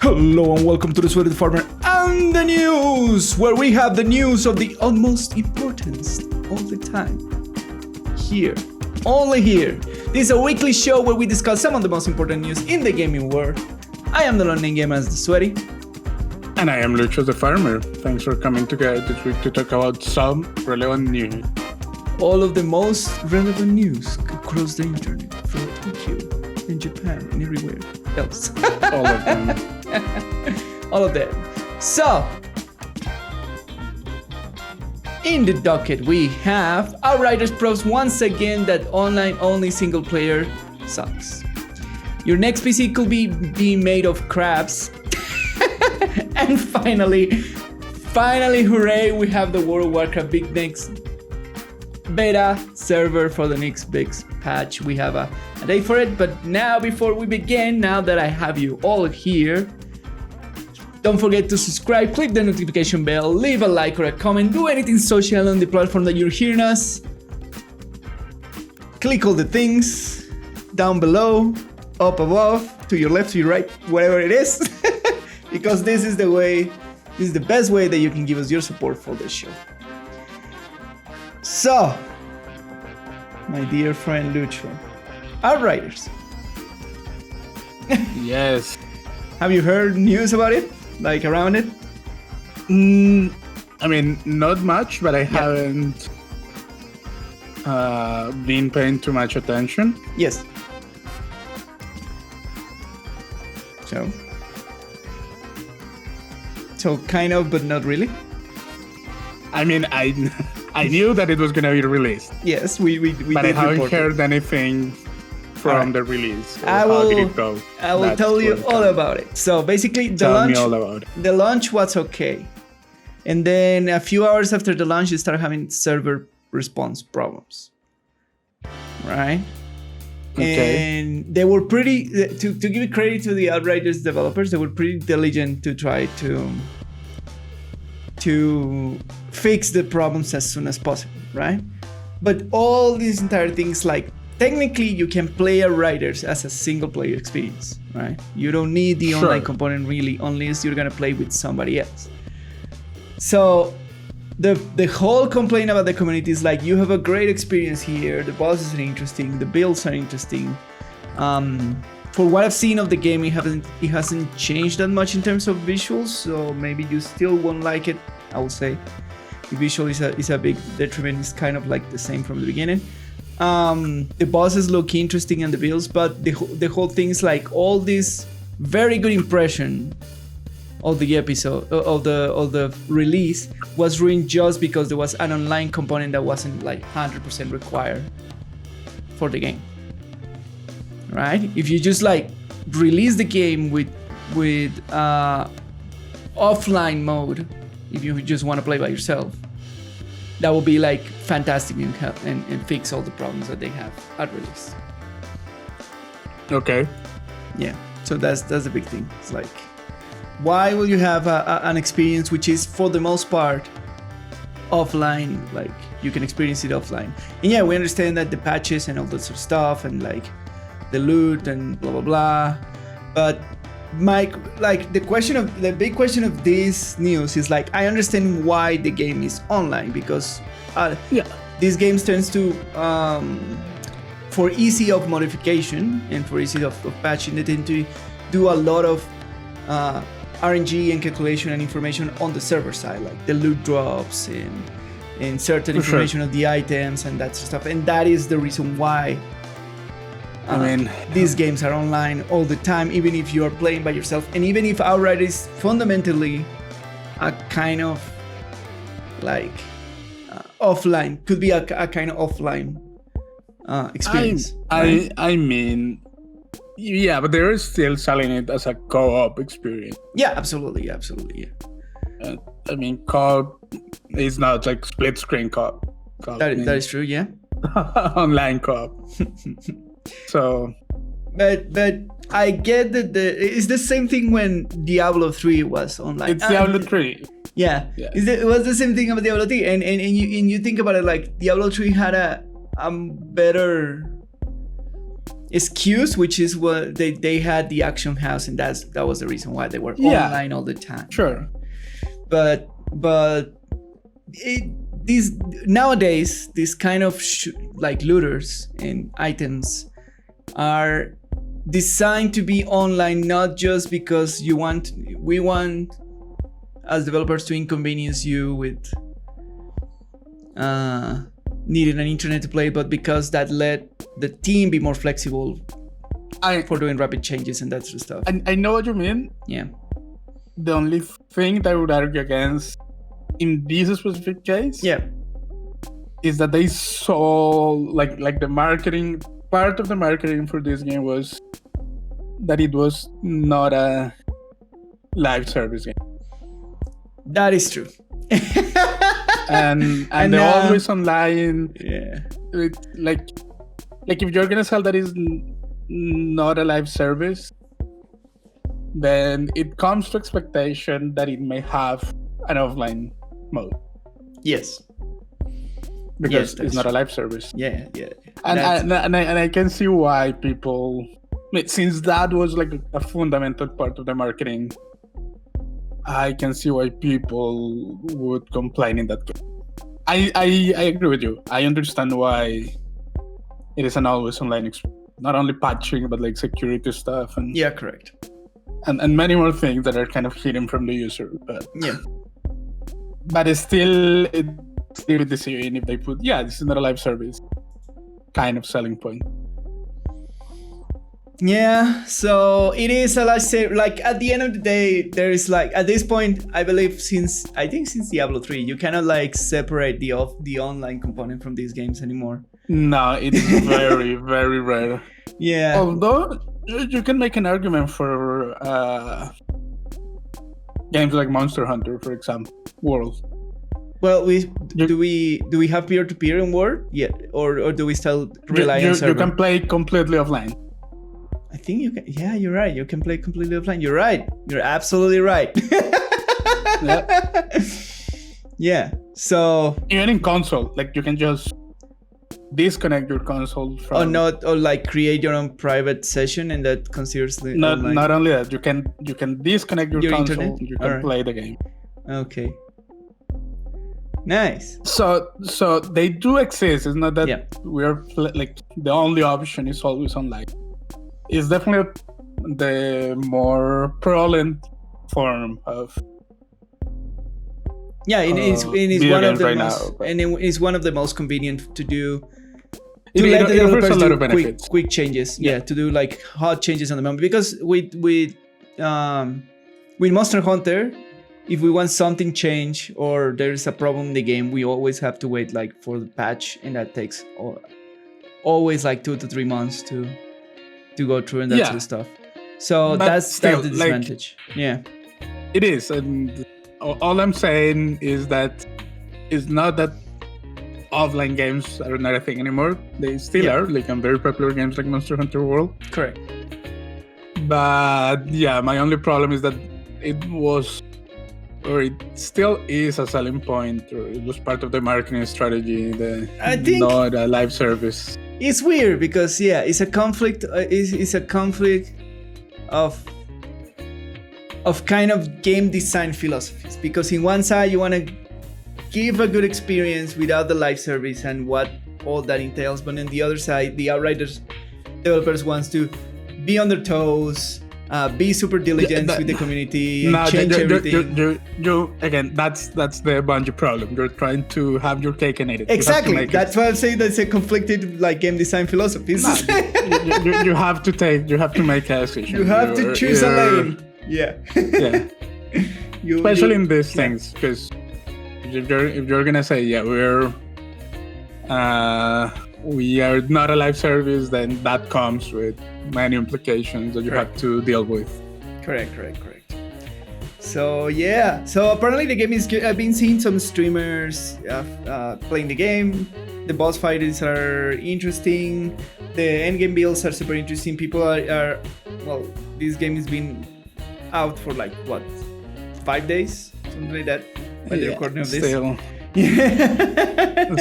Hello and welcome to the Sweaty and the Farmer and the news, where we have the news of the utmost importance all the time. Here, only here. This is a weekly show where we discuss some of the most important news in the gaming world. I am the London Gamer as the Sweaty. And I am Lucho the Farmer. Thanks for coming together this week to talk about some relevant news. All of the most relevant news across the internet from Tokyo and Japan and everywhere else. All of them. All of them. So, in the docket we have Outriders proves once again that online-only single-player sucks. Your next PC could be made of crabs. And finally, hooray, we have the World of Warcraft Big Next beta server for the next big patch. We have a date for it, but now before we begin, now that I have you all here, don't forget to subscribe, click the notification bell, leave a like or a comment, do anything social on the platform that you're hearing us. Click all the things down below, up above, to your left, to your right, whatever it is. Because this is the best way that you can give us your support for this show. So, my dear friend Lucho, Outriders. Yes. Have you heard news about it? Like around it? I mean, not much, but I haven't been paying too much attention. Yes. So kind of, but not really. I mean, I knew that it was gonna be released. Yes, we but did I haven't report heard it. anything from the release. How did it go? I will tell you all about it. So basically, Tell me all about it. The launch was okay, and then a few hours after the launch, you started having server response problems. Right? Okay. And they were pretty, to give credit to the Outriders developers, they were pretty diligent to try to fix the problems as soon as possible, right? But all these entire things, like, technically you can play Outriders as a single player experience, right? You don't need the online component really, unless you're gonna play with somebody else. So the whole complaint about the community is like, you have a great experience here, the bosses are interesting, the builds are interesting. For what I've seen of the game, it hasn't changed that much in terms of visuals, so maybe you still won't like it, I would say. The visual is a big detriment, it's kind of like the same from the beginning. The bosses look interesting and the builds, but the whole thing is like, all this very good impression of the episode of the release was ruined just because there was an online component that wasn't like 100% required for the game, right? If you just like release the game with offline mode, if you just want to play by yourself, that would be like fantastic and fix all the problems that they have at release. Okay. Yeah, so that's the big thing. It's like, why will you have an experience which is for the most part offline? Like, you can experience it offline. And yeah, we understand that the patches and all that sort of stuff and like the loot and blah blah blah. But the big question of this news is like, I understand why the game is online, because these games tends to for easy of modification and for easy of patching, they tend to do a lot of RNG and calculation and information on the server side, like the loot drops and certain information of the items and that stuff. And that is the reason why these games are online all the time, even if you are playing by yourself, and even if Outright is fundamentally a kind of like offline, could be a kind of offline experience. I mean, yeah, but they're still selling it as a co-op experience. Yeah, absolutely, yeah. I mean, co-op is not like split screen co-op. That is true, yeah. Online co-op. So, but I get that it's the same thing when Diablo 3 was online. It's Diablo 3. Yeah. It was the same thing about Diablo 3, and you think about it, like Diablo 3 had a better excuse, which is what they had the Action House, and that was the reason why they were online all the time. Sure. But nowadays, these kind of like looters and items are designed to be online, not just because we want as developers to inconvenience you with needing an internet to play, but because that let the team be more flexible for doing rapid changes and that sort of stuff. I know what you mean. Yeah. The only thing that I would argue against in this specific case, is that they saw like the marketing part of the marketing for this game was that it was not a live service game. That is true. and the always online. Yeah. Like if you're gonna sell that is not a live service, then it comes to expectation that it may have an offline mode. Yes. Because it's not a live service. Yeah. And I can see why people, since that was like a fundamental part of the marketing, I can see why people would complain in that case. I agree with you. I understand why it is an always online experience. Not only patching, but like security stuff and correct. And many more things that are kind of hidden from the user. But it's still the decision if they put this is not a live service kind of selling point. Yeah, so it is a live service. Like at the end of the day, there is like at this point, I believe since Diablo 3, you cannot like separate the online component from these games anymore. No, it's very very rare. Yeah. Although you can make an argument for games like Monster Hunter, for example, World. Well, do we have peer-to-peer in World yet, or do we still rely on server? You can play completely offline. I think you can. Yeah, you're right. You can play completely offline. You're right. You're absolutely right. Yeah. So even in console, like you can just disconnect your console from. Or like create your own private session, and that considers the online. Not only that, you can disconnect your console. Internet? You can play the game. Okay. Nice. So they do exist. It's not that we're like the only option is always online. It's definitely the more prevalent form of. Yeah, it is one of the right most, now, and it is one of the most convenient to do. It let the offers a lot of do benefits. quick changes. Yeah, to do like hot changes on the moment, because with Monster Hunter, if we want something change or there's a problem in the game, we always have to wait like for the patch, and that takes always like 2 to 3 months to go through and that sort of stuff. So that's the disadvantage. Like, it is, and all I'm saying is that it's not that offline games are not a thing anymore. They still are, like on very popular games like Monster Hunter World. Correct. But my only problem is that it was, or it still is, a selling point, or it was part of the marketing strategy. I think not a live service. It's weird because it's a conflict. It's a conflict of kind of game design philosophies. Because in one side you want to give a good experience without the live service and what all that entails, but on the other side, the Outriders developers wants to be on their toes, be super diligent with the community, change everything. You again, that's the Bungie problem. You're trying to have your cake and eat it. Exactly. That's why I'm saying that's a conflicted like game design philosophy. You have to make a decision. You have to choose a lane. Yeah. Especially in these things, because if you're gonna say we are not a live service, then that comes with many implications that you have to deal with. Correct. So so apparently the game is good. I've been seeing some streamers playing the game. The boss fights are interesting. The endgame builds are super interesting. People are this game has been out for like 5 days, something like that, by the recording of this.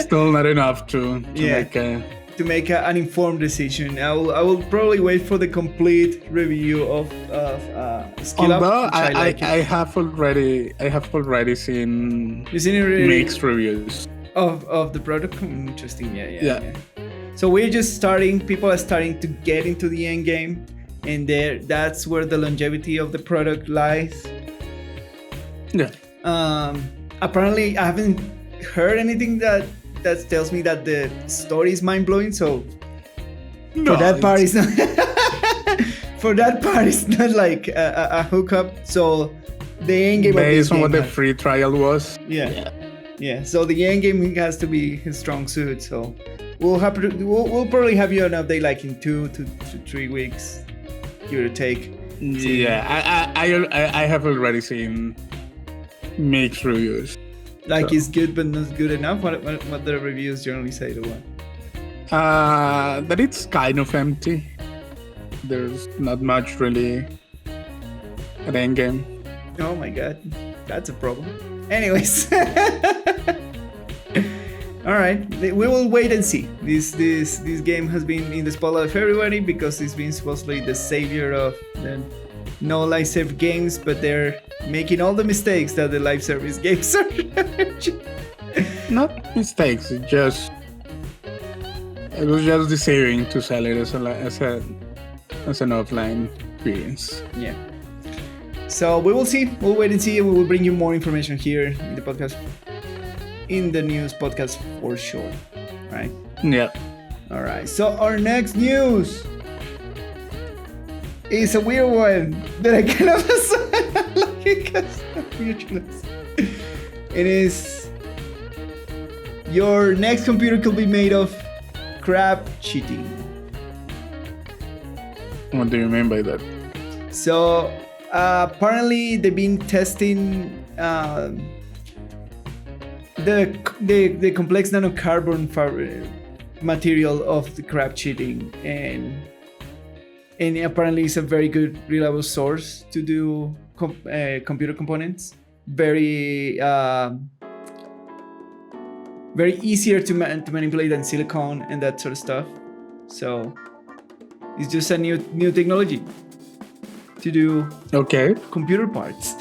Still not enough to make to make an informed decision. I will probably wait for the complete review of Skill Up. Although Which I have already seen you seen it really mixed reviews of the product. Interesting. Yeah. So we're just starting. People are starting to get into the end game, and that's where the longevity of the product lies. Yeah. Apparently, I haven't heard anything that tells me that the story is mind blowing. So for that part, it's not. For that part, it's not like a hookup. So the end game based on what the free trial was. Yeah. So the end game has to be his strong suit. So we'll probably have you an update like in 2 to 3 weeks, give or take. Yeah, I have already seen mixed reviews. Like it's good but not good enough. What the reviews generally say to what? That it's kind of empty. There's not much really at endgame. Oh my god, that's a problem. Anyways, all right, we will wait and see. This game has been in the spotlight of everybody because it's been supposedly the savior of the no live service games, but they're making all the mistakes that the live service games are. Not mistakes, it was just deceiving to sell it as an offline experience. Yeah. So we will see. We'll wait and see. We will bring you more information here in the podcast, in the news podcast for sure. Right? Yeah. All right. So our next news is a weird one that I kind of like because of weirdness. It is your next computer could be made of crap cheating. What do you mean by that? So apparently they've been testing the complex nanocarbon material of the crab cheating, and apparently it's a very good reliable source to do computer components. Very easier to manipulate than silicone and that sort of stuff. So it's just a new technology to do computer parts.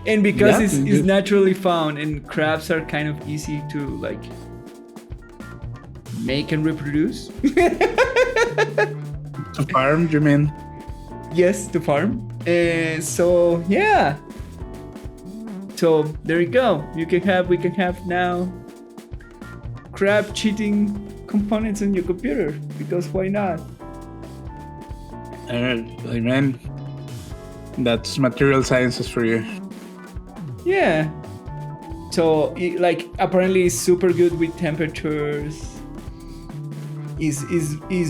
And because it's naturally found and crabs are kind of easy to like make and reproduce. To farm, you mean? Yes, to farm. So yeah. So there you go. We can have now crab cheating components on your computer, because why not? I mean, that's material sciences for you. Yeah. So like apparently it's super good with temperatures. Is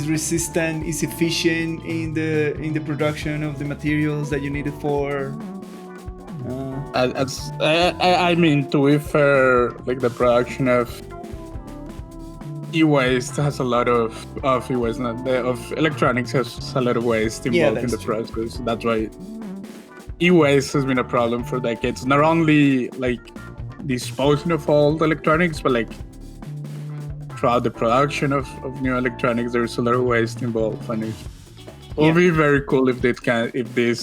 resistant, is efficient in the production of the materials that you need it for. I mean, to be fair, like the production of e-waste has a lot of e-waste, of electronics has a lot of waste involved in the process. That's why e-waste has been a problem for decades. Not only like disposing of old electronics, but like throughout the production of new electronics, there's a lot of waste involved, and it will be very cool if this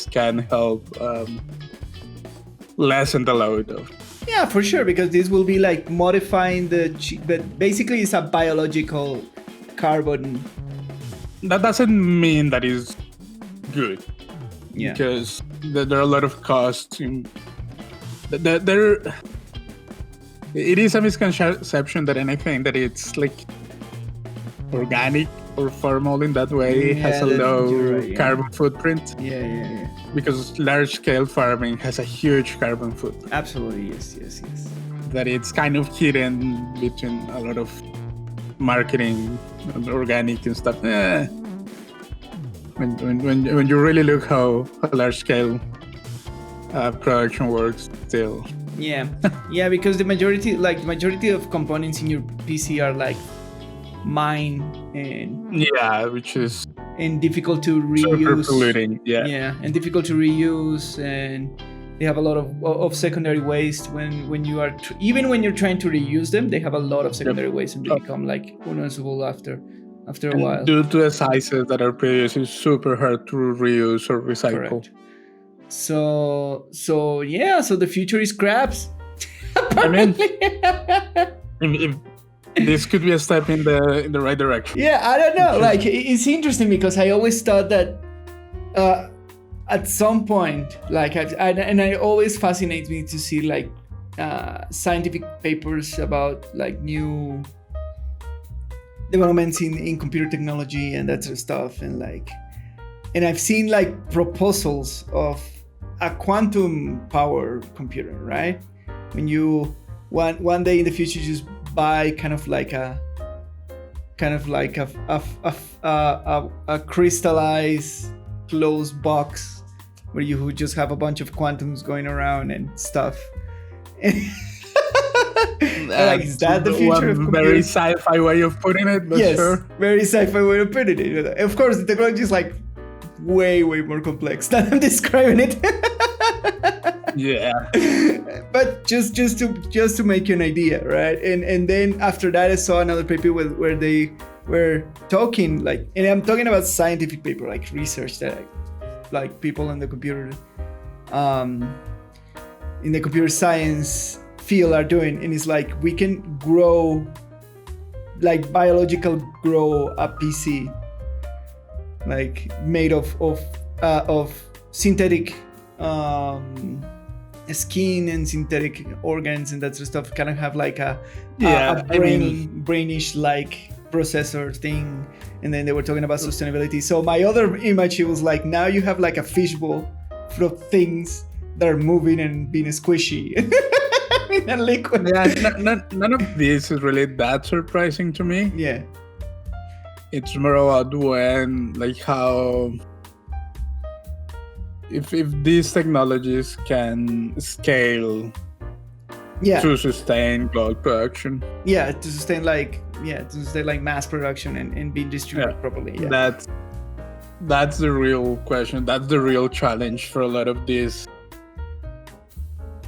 can help lessen the load of. Yeah, for sure, because this will be like modifying but basically it's a biological carbon. That doesn't mean that is good. Yeah. Because there are a lot of costs in it is a misconception that anything that it's like organic or formal in that way has a low carbon footprint. Yeah. Because large-scale farming has a huge carbon footprint. Absolutely, yes. That it's kind of hidden between a lot of marketing, organic and stuff. When you really look how large-scale production works, still. Yeah, because the majority of components in your PC are like mine and which is difficult to reuse. Super polluting, and difficult to reuse, and They have a lot of secondary waste when you are even when you're trying to reuse them. They have a lot of secondary waste and they become like unusable after a while. Due to the sizes that are produced, it's super hard to reuse or recycle. Correct. So the future is crabs. I mean, if this could be a step in the right direction. Yeah, I don't know. Like, it's interesting because I always thought that at some point, like, it always fascinates me to see like scientific papers about like new developments in computer technology and that sort of stuff, and I've seen like proposals of a quantum power computer, right? When you one day in the future just buy kind of like a crystallized closed box where you just have a bunch of quantums going around and stuff. Like, is that the future of computing? Very sci-fi way of putting it, but yes, sure. Very sci-fi way of putting it. Of course, the technology is like way more complex than I'm describing it. Yeah. But just to make you an idea, right? And then after that, I saw another paper where they were talking like, and I'm talking about scientific paper, like research that like people in the computer science field are doing, and it's like we can grow grow a PC like made of synthetic skin and synthetic organs and that sort of stuff, kind of have like a brainish like processor thing. And then they were talking about sustainability. So my other image, it was like, now you have like a fishbowl full of things that are moving and being squishy in a liquid. Yeah, none of this is really that surprising to me. Yeah. It's more about when, like, how if these technologies can scale to sustain global production. Yeah, to sustain like mass production and be distributed properly. Yeah. That's the real question. That's the real challenge for a lot of these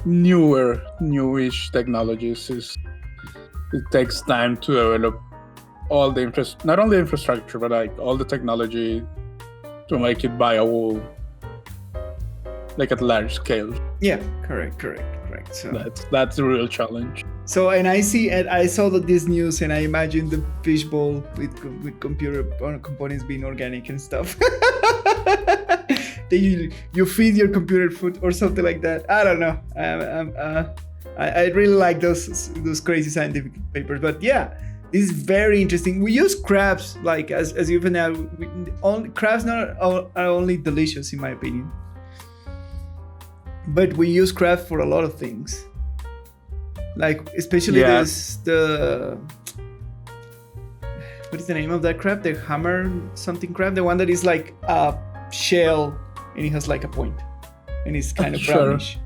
newish technologies. Is it takes time to develop all the not only infrastructure, but like all the technology to make it viable, like at large scale. Yeah, correct. So that's the real challenge. So, and I saw this news, and I imagined the fishbowl with computer components being organic and stuff. That you feed your computer food or something like that. I don't know. I really like those crazy scientific papers. But yeah, this is very interesting. We use crabs like as you know. Crabs are only delicious in my opinion. But we use crabs for a lot of things. Like, especially what is the name of that crab? The hammer something crab? The one that is like a shell and it has like a point. And it's kind of brownish.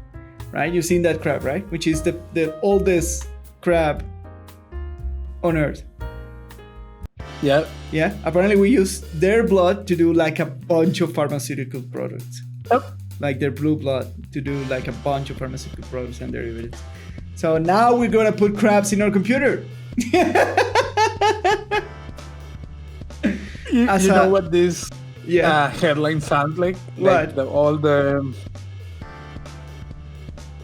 Right? You've seen that crab, right? Which is the oldest crab on Earth. Yeah. Yeah? Apparently we use their blood to do like a bunch of pharmaceutical products. Yep. Like their blue blood to do like a bunch of pharmaceutical products and derivatives. So now we're gonna put crabs in our computer. You know what this headline sounds like? What?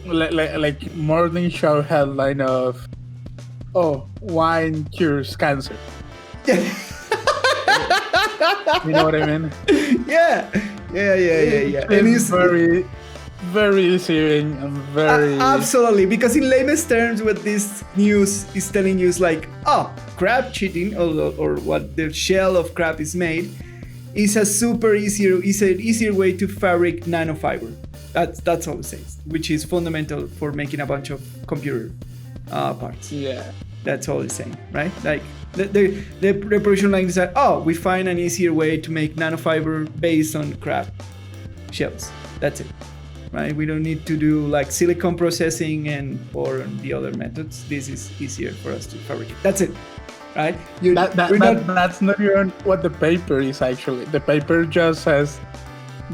Like morning show headline of, wine cures cancer. You know what I mean? Yeah. And it's very, very searing and very... absolutely, because in layman's terms, what this news is telling you is like, crab cheating, or what the shell of crab is made, is an easier way to fabric nanofiber. That's all it says, which is fundamental for making a bunch of computer parts. Yeah. That's all it's saying, right? Like the reproduction line is that, we find an easier way to make nanofiber based on crab shells. That's it, right? We don't need to do like silicon processing or the other methods. This is easier for us to fabricate. That's it, right? That's not even what the paper is actually. The paper just says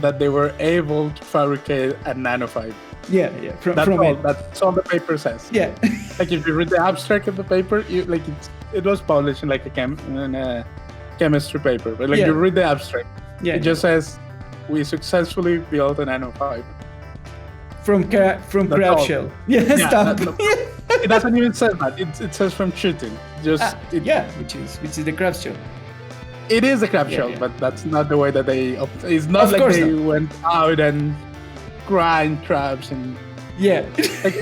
that they were able to fabricate a nanofiber. Yeah. That's all the paper says. Yeah. Like if you read the abstract of the paper, it was published in like a chemistry paper, but like you read the abstract, it just says we successfully built a nanofiber from crab shell. Stop. It doesn't even say that. It says from shooting. Which is the crab shell. It is a crab shell, but that's not the way that they. It's not like they went out and grind crabs and. Yeah. Like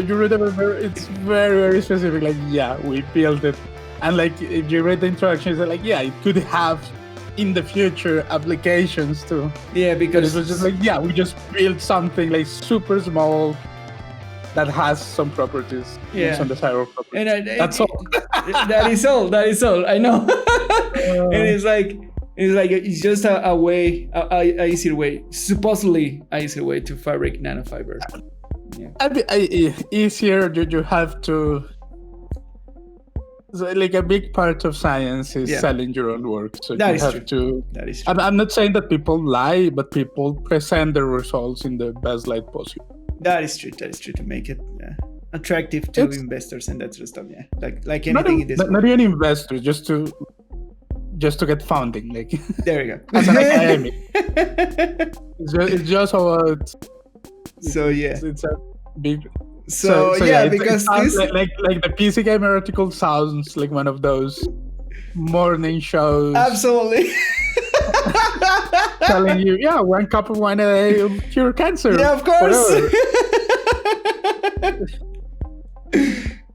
you read it, it's very, very specific. Like, we built it. And like, if you read the instructions, like, it could have in the future applications too. Yeah, because it was just like, we just built something like super small that has some properties. Some desirable properties. And that's all. That is all. I know. And it's just a way, a easier way, supposedly a easier way to fabricate nanofiber. Easier, you have to. So like a big part of science is selling your own work. So that you is have true. to. That is true. I'm not saying that people lie, but people present their results in the best light possible. That is true to make it attractive to investors and that sort of stuff. Yeah, like anything in this. Not even investors, just to get funding. Like there you go. As an academic, it's just about. So it's a big. So because this like the PC Gamer article sounds like one of those morning shows. Absolutely. Telling you, 1 cup of wine a day will cure cancer. Yeah, of course.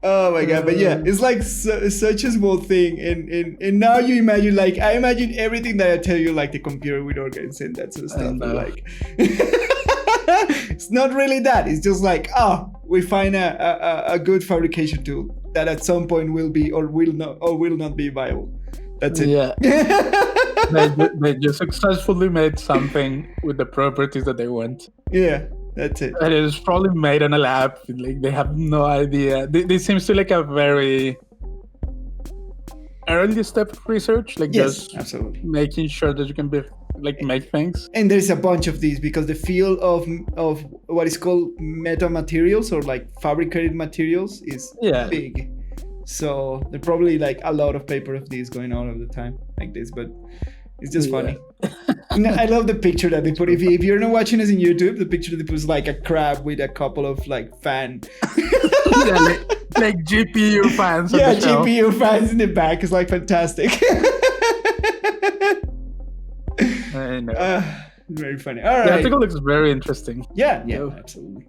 Oh my god, but it's like such a small thing, and now you imagine, like, I imagine everything that I tell you, like the computer with organs and that sort of stuff. Like, it's not really that. It's just like, we find a good fabrication tool that at some point will be or will not be viable. That's it. Yeah. they just successfully made something with the properties that they want. Yeah, that's it. And it was probably made in a lab. Like, they have no idea. This seems to like a very early step of research. Like, just absolutely making sure that you can make things. And there's a bunch of these because the field of what is called metamaterials or like fabricated materials is big. So there's probably like a lot of paper of these going on all the time like this, but it's just funny. I love the picture that they put. If you're not watching us in YouTube, the picture that they put is like a crab with a couple of like fan. like GPU fans. GPU fans in the back is like fantastic. I know. Very funny. All right. The article looks very interesting. Yeah, absolutely.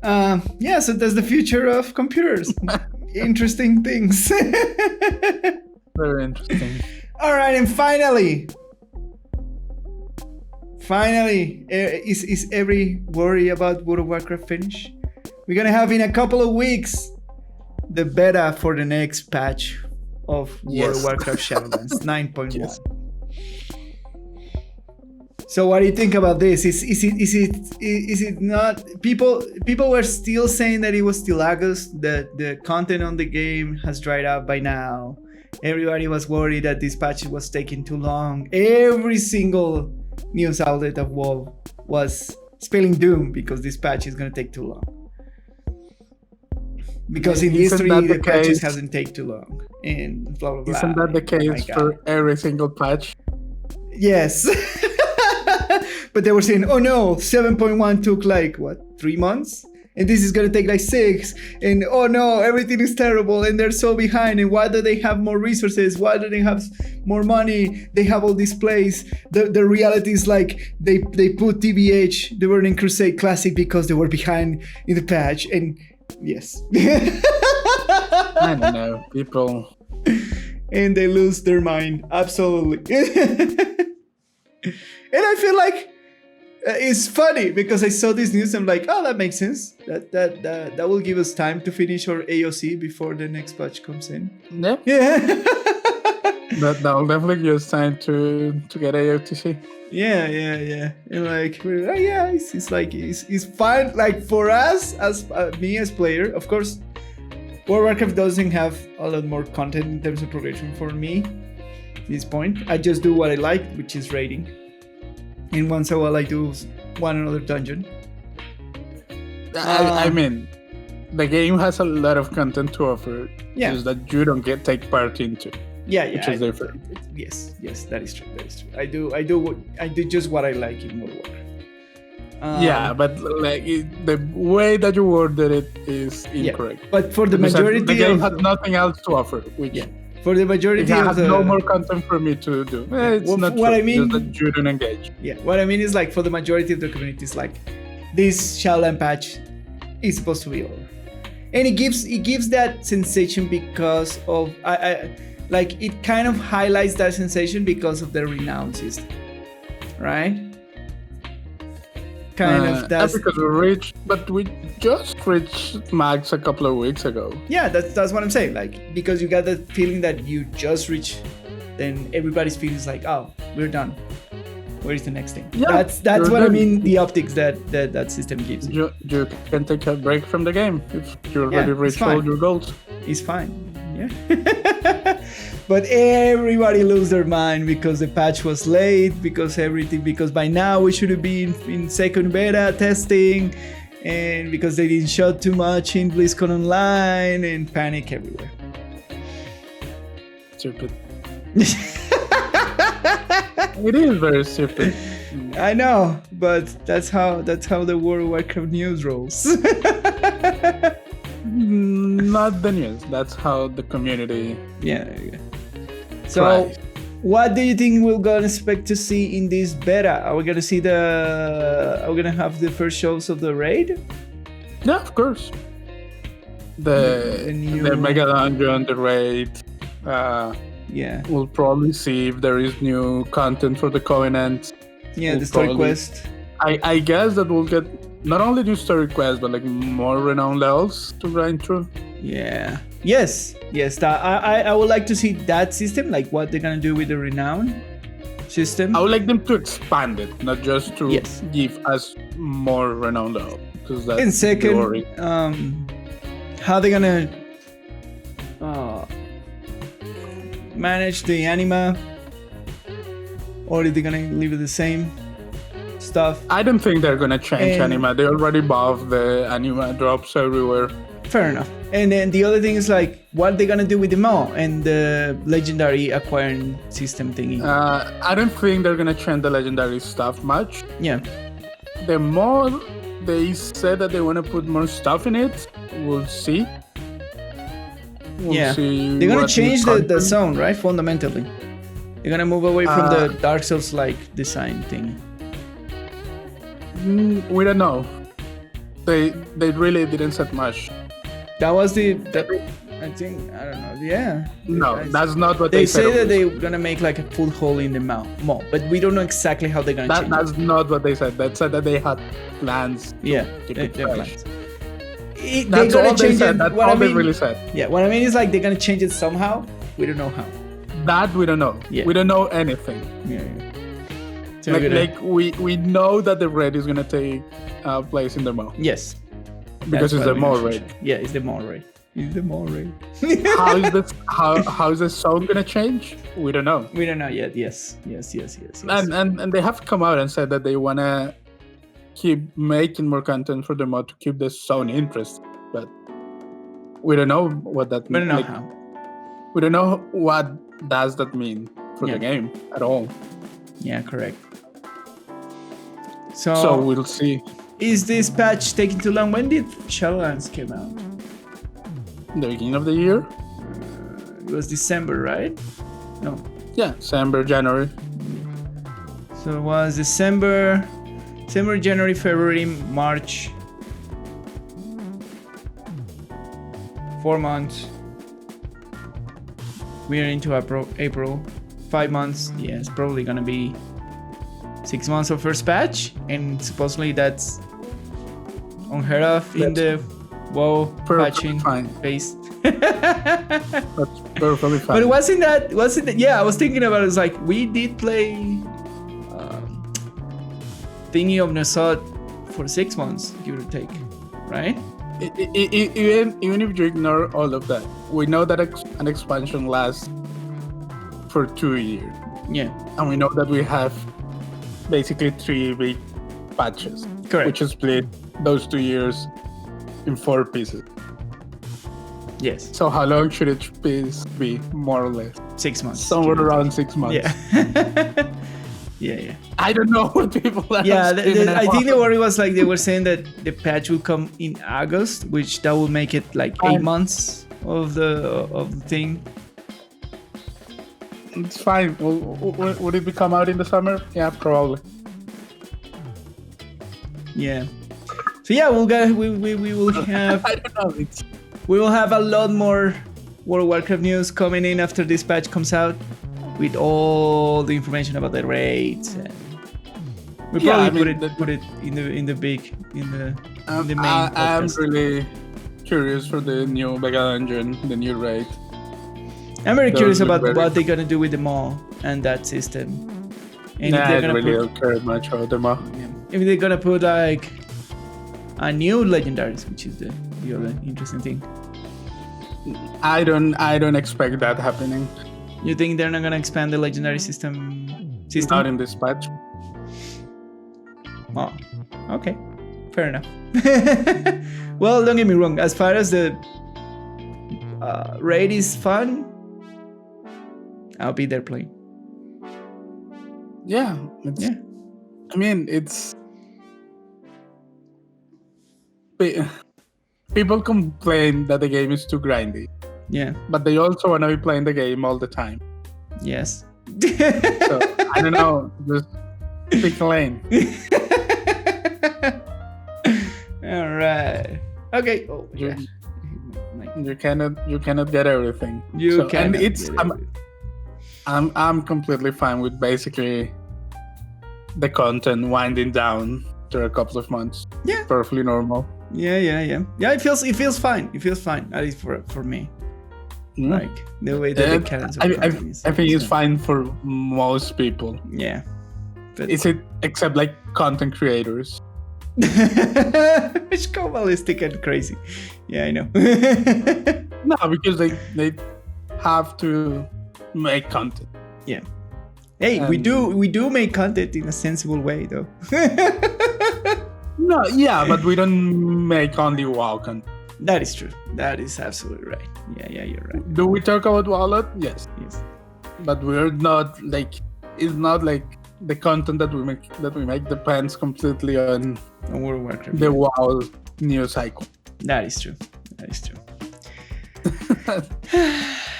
So that's the future of computers. Interesting things. Very interesting. All right, and finally, is every worry about World of Warcraft finished? We're gonna have in a couple of weeks the beta for the next patch of World of Warcraft Shadowlands 9.1. So what do you think about this? Is it not? People were still saying that it was still August, that the content on the game has dried up by now. Everybody was worried that this patch was taking too long. Every single news outlet of WoW was spelling doom because this patch is going to take too long. Because in history, the patches hasn't taken too long. And blah, blah, blah. Isn't that the case for every single patch? Yes. But they were saying, oh no, 7.1 took like, 3 months? And this is going to take like 6. And oh no, everything is terrible and they're so behind. And why do they have more resources? Why do they have more money? They have all these plays. The reality is like they put TBH, the Burning Crusade Classic, because they were behind in the patch. And yes. I don't know, people. And they lose their mind. Absolutely. And I feel like it's funny because I saw this news and I'm like, oh, that makes sense. That will give us time to finish our AOC before the next patch comes in. Yeah. That will definitely give us time to get AOTC. Yeah. And like, it's like it's fine. Like for us, as me as player, of course, World of Warcraft doesn't have a lot more content in terms of progression for me. At this point, I just do what I like, which is raiding. And once in a while I do one another dungeon. I mean, the game has a lot of content to offer. Yeah. Just that you don't take part into. Yeah, Which is different. Yes, that is true. I do just what I like in World of Warcraft. Yeah, but like the way that you worded it is incorrect. Yeah, but for the Because majority the game of has nothing else to offer. Which for the it majority has of the no more content for me to do. It's Well, not what true. I mean- Just that you don't engage. Yeah, what I mean is like for the majority of the community is like this Shadowland patch is supposed to be over, and it gives that sensation because of I like it kind of highlights that sensation because of the renown system, right? That's because we just reached max a couple of weeks ago. Yeah, that's what I'm saying. Like because you got the feeling that you just reached, then everybody's feeling is like, oh, we're done. Where is the next thing? Yeah, that's what I mean. The optics that system gives you. You can take a break from the game if you already reached all your goals. It's fine. Yeah. But everybody lose their mind because the patch was late, because by now we should have been in second beta testing, and because they didn't show too much in BlizzCon Online, and panic everywhere. Stupid. It is very stupid. I know, but that's how the World of Warcraft news rolls. Not the news. That's how the community. Yeah. So, what do you think we're gonna expect to see in this beta? Are we gonna have the first shows of the raid? Yeah, of course. The Mega Dungeon, the raid. Yeah. We'll probably see if there is new content for the Covenant. Yeah, the story quest. I guess that we'll get not only new story quests, but like more renowned levels to grind through. Yeah. Yes. I would like to see that system, like what they're gonna do with the renown system. I would like them to expand it, not just to give us more renowned levels. And second, how they gonna manage the anima, or are they gonna leave it the same stuff? I don't think they're gonna change anima. They already buffed the anima drops everywhere. Fair enough. And then the other thing is like, what are they gonna do with the Maw and the legendary acquiring system thingy? I don't think they're gonna change the legendary stuff much. Yeah. The more they said that they want to put more stuff in it, we'll see. See they're gonna change the zone, right? Fundamentally, they're gonna move away from the Dark Souls like design thing. We don't know. They really didn't set much. That was I think, I don't know. Yeah. No, that's not what they said. They say that they're gonna make like a full hole in the Maw, but we don't know exactly how they're gonna change That's it. not what they said. They said that they had plans. Yeah, they have plans. That's all they said. That's all they really said. Yeah, what I mean is like they're gonna change it somehow. We don't know how. That we don't know. Yeah. We don't know anything. Yeah. So we know that the raid is gonna take place in the Maw. Yes. Because it's the Maw raid. Yeah, it's the Maw raid. How is the zone gonna change? We don't know. We don't know yet. Yes. And they have come out and said that they wanna keep making more content for the Maw to keep the zone interesting, but we don't know what that means. We don't know how. We don't know what does that mean for the game at all. Yeah, correct. So we'll see. Is this patch taking too long? When did Shadowlands came out? The beginning of the year? It was December, right? No. Yeah, December, January. So it was December, January, February, March. 4 months. We are into April. 5 months. Yeah, it's probably gonna be 6 months of first patch, and supposedly that's unheard of in the WoW patching phase. That's perfectly fine. But it wasn't that. Yeah, I was thinking about it. It's like we did play Thingy of Nasot for 6 months, give or take, right? Even if you ignore all of that, we know that an expansion lasts for 2 years. Yeah. And we know that we have basically 3 big patches. Correct. Which split those 2 years in 4 pieces. Yes. So how long should each piece be, more or less? 6 months. Somewhere around 6 months. Yeah. yeah. I don't know what people are Yeah, screaming I think the about. worry was like they were saying that the patch will come in August, which that will make it like 8 months of the thing. It's fine. Would it come out in the summer? Yeah, probably. Yeah. So yeah, we will have I don't know. we will have a lot more World of Warcraft news coming in after this patch comes out, with all the information about the raids. And we probably put it in the main podcast. I'm really curious for the new Mega Dungeon, the new raid. I'm very curious about what they're gonna do with the mall and that system. And I really don't care much about the mall. If they're gonna put like a new legendaries, which is the other interesting thing. I don't expect that happening. You think they're not gonna expand the legendary system? Not in this patch. Oh, okay, fair enough. Well, don't get me wrong. As far as the raid is fun, I'll be there playing. Yeah. I mean, people complain that the game is too grindy. Yeah. But they also want to be playing the game all the time. Yes. So, I don't know. Just pick a lane. All right. Okay. Oh, yeah. You cannot get everything. And it's I'm completely fine with basically the content winding down after a couple of months. Yeah. Perfectly normal. Yeah. It feels fine. It feels fine. At least for me. Yeah. Like the way that the cannons are I think it's fine for most people. Yeah. But Is it except like content creators? Which go ballistic and crazy. Yeah, I know. No, because they have to make content. Yeah. Hey, we do make content in a sensible way though. No, yeah, but we don't make only WoW content. That is true. That is absolutely right. Yeah, you're right. Do we talk about WoW a lot? Yes. But we're not like, it's not like the content that we make depends completely on World of Warcraft. The WoW news cycle. That is true.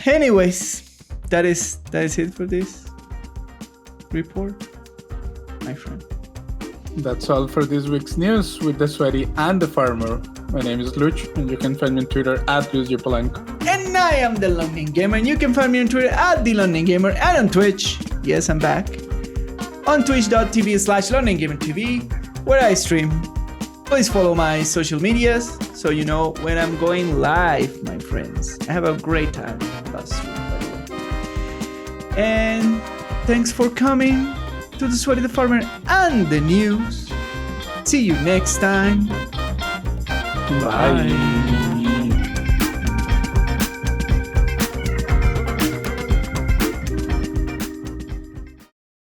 Anyways, that is it for this report, my friend. That's all for this week's news with the Sweaty and the Farmer. My name is Lucho, and you can find me on Twitter at LuisGPolanco. And I am the London Gamer, and you can find me on Twitter at the London Gamer and on Twitch. Yes, I'm back. On twitch.tv/LondonGamerTV, where I stream. Please follow my social medias so you know when I'm going live, my friends. I have a great time last stream, by the way. And thanks for coming to the Sweaty the Farmer and the news. See you next time. Bye.